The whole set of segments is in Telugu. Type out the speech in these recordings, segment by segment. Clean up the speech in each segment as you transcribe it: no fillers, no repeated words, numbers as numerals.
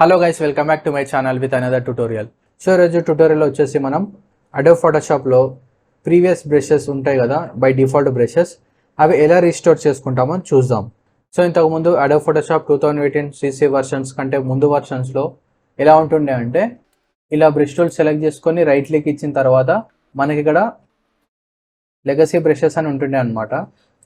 Hello guys, welcome back to my channel with another tutorial. So ఈరోజు ట్యూటోరియల్ వచ్చేసి మనం అడోబ్ ఫోటోషాప్లో ప్రీవియస్ బ్రషెస్ ఉంటాయి కదా, బై డిఫాల్ట్ బ్రషెస్, అవి ఎలా రీస్టోర్ చేసుకుంటామో చూద్దాం. సో ఇంతకుముందు అడోబ్ ఫోటోషాప్ 2018 CC వర్షన్స్ కంటే ముందు వర్షన్స్లో ఎలా ఉంటుండే అంటే, ఇలా బ్రష్ టూల్ సెలెక్ట్ చేసుకొని రైట్ క్లిక్ ఇచ్చిన తర్వాత మనకి ఇక్కడ లెగసీ బ్రషెస్ అని ఉంటుండే అనమాట.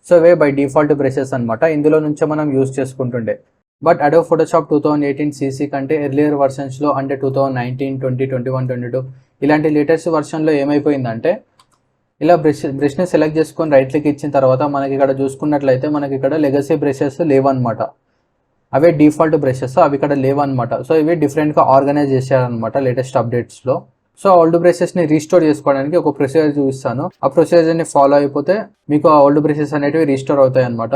సో ఇవే బై డిఫాల్ట్ బ్రషెస్ అనమాట, ఇందులో నుంచే మనం యూజ్ చేసుకుంటుండే. బట్ అడోబ్ ఫోటోషాప్ 2018 CC కంటే ఎర్లియర్ వర్షన్స్లో అంటే 2019, 20, 21, 22 ఇలాంటి లేటెస్ట్ వర్షన్లో ఏమైపోయిందంటే, ఇలా బ్రష్ని సెలెక్ట్ చేసుకొని రైట్ క్లిక్ ఇచ్చిన తర్వాత మనకి ఇక్కడ చూసుకున్నట్లయితే మనకి ఇక్కడ లెగసీ బ్రషెస్ లేవన్నమాట. అవే డిఫాల్ట్ బ్రషెస్, అవి ఇక్కడ లేవన్నమాట. సో ఇవి డిఫరెంట్గా ఆర్గనైజ్ చేశారనమాట లేటెస్ట్ అప్డేట్స్లో. సో ఓల్డ్ బ్రషెస్ని రీస్టోర్ చేసుకోవడానికి ఒక ప్రొసీజర్ చూపిస్తాను. ఆ ప్రొసీజర్ని ఫాలో అయిపోతే మీకు ఆ ఓల్డ్ బ్రషెస్ అనేటివి రీస్టోర్ అవుతాయి అనమాట.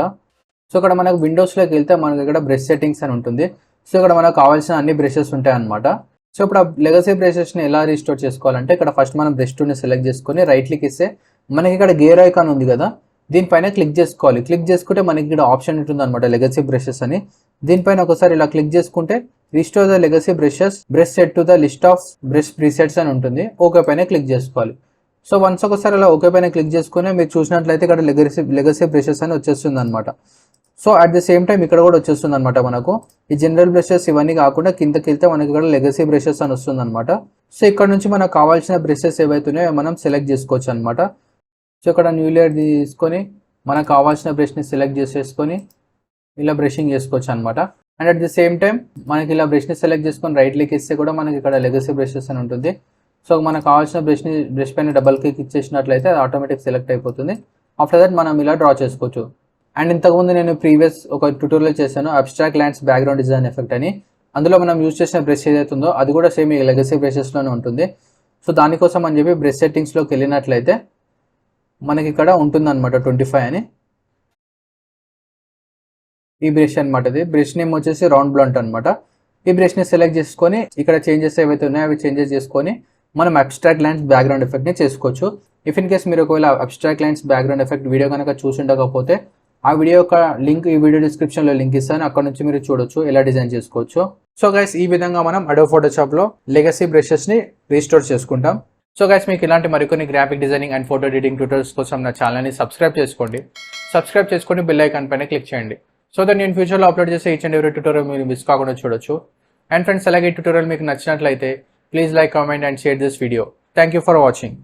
సో ఇక్కడ మనకు విండోస్లోకి వెళ్తే మనకి ఇక్కడ బ్రష్ సెట్టింగ్స్ అని ఉంటుంది. సో ఇక్కడ మనకు కావాల్సిన అన్ని బ్రషెస్ ఉంటాయి అనమాట. సో ఇప్పుడు ఆ లెగసీ బ్రషెస్ని ఎలా రీస్టోర్ చేసుకోవాలంటే, ఇక్కడ ఫస్ట్ మనం బ్రష్ టూల్ని సెలెక్ట్ చేసుకొని రైట్ క్లిక్ ఇస్తే మనకి ఇక్కడ గేర్ ఐకాన్ ఉంది కదా, దీనిపైన క్లిక్ చేసుకోవాలి. క్లిక్ చేసుకుంటే మనకి ఇక్కడ ఆప్షన్ ఉంటుంది అనమాట లెగసీ బ్రషెస్ అని. దీనిపైన ఒకసారి ఇలా క్లిక్ చేసుకుంటే restore the legacy brushes, brush set to the list of brush presets అని ఉంటుంది. ఓకే పైన క్లిక్ చేసుకోవాలి. సో వన్స్ ఒకసారి అలా ఓకే పైన క్లిక్ చేసుకుని మీరు చూసినట్లయితే ఇక్కడ లెగసీ బ్రషెస్ అని వచ్చేస్తుంది అనమాట. So at the same time ఇక్కడ కూడా వచ్చేస్తుంది అనమాట మనకు. ఈ జనరల్ బ్రషెస్ ఇవన్నీ కాకుండా కిందకి వెళ్తే మనకి ఇక్కడ లెగసీ బ్రషెస్ అని వస్తుంది అనమాట. సో ఇక్కడ నుంచి మనకు కావాల్సిన బ్రషెస్ ఏవైతున్నాయో మనం సెలెక్ట్ చేసుకోవచ్చు అనమాట. సో ఇక్కడ న్యూ లేయర్ తీసుకొని మనకు కావాల్సిన బ్రష్ని సెలెక్ట్ చేసేసుకొని ఇలా బ్రషింగ్ చేసుకోవచ్చు అనమాట. And at the same time మనకి ఇలా బ్రష్ని సెలెక్ట్ చేసుకొని రైట్ క్లిక్ ఇస్తే కూడా మనకి ఇక్కడ లెగసీ బ్రషెస్ అని ఉంటుంది. సో మనకు కావాల్సిన బ్రష్ పైన డబల్ క్లిక్ ఇచ్చేసినట్లయితే అది ఆటోమేటిక్ సెలెక్ట్ అయిపోతుంది. ఆఫ్టర్ దట్ మనం ఇలా డ్రా చేసుకోవచ్చు. అండ్ ఇంతకుముందు నేను ప్రీవియస్ ఒక ట్యూటోరియల్ చేశాను abstract lines background design effect అని. అందులో మనం యూజ్ చేసిన బ్రష్ ఏదైతే ఉందో అది కూడా సేమ్ ఈ లెగసీ బ్రషెస్లోనే ఉంటుంది. సో దానికోసం అని చెప్పి బ్రష్ సెట్టింగ్స్లోకి వెళ్ళినట్లయితే మనకి ఇక్కడ ఉంటుందన్నమాట 25 అని. ఈ బ్రష్ అనమాట, ఇది బ్రష్ నేమ్ వచ్చేసి రౌండ్ బ్లంట్ అనమాట. ఈ బ్రష్ని సెలెక్ట్ చేసుకొని ఇక్కడ చేంజెస్ ఏవైతే ఉన్నాయో అవి చేంజెస్ చేసుకొని మనం అబ్స్ట్రాక్ట్ లైన్స్ బ్యాక్గ్రౌండ్ ఎఫెక్ట్ని చేసుకోవచ్చు. ఇఫ్ ఇన్ కేస్ మీరు ఒకవేళ abstract lines background effect video కనుక చూసి ఉండకపోతే ఆ వీడియో యొక్క లింక్ ఈ వీడియో డిస్క్రిప్షన్లో లింక్ ఇస్తాను, అక్కడ నుంచి మీరు చూడొచ్చు ఎలా డిజైన్ చేసుకోవచ్చు. సో గైస్, ఈ విధంగా మనం అడోబ్ ఫోటోషాప్లో లెగసీ బ్రషెస్ని రీస్టోర్ చేసుకుంటాం. సో గైస్, మీకు ఇలాంటి మరికొన్ని graphic designing and photo editing tutorials కోసం నా ఛానల్ని సబ్స్క్రైబ్ చేసుకొని బెల్ ఐకాన్ పైన క్లిక్ చేయండి. సో దట్ నేను ఫ్యూచర్లో అప్లోడ్ చేసే ఈచ్ అండ్ ఎవరీ ట్యూటోరియల్ మీరు మిస్ కాకుండా చూడొచ్చు. అండ్ ఫ్రెండ్స్, అలాగే ఈ ట్యూటోరియల్ మీకు నచ్చినట్లయితే please like, comment and share this video. Thank you for watching.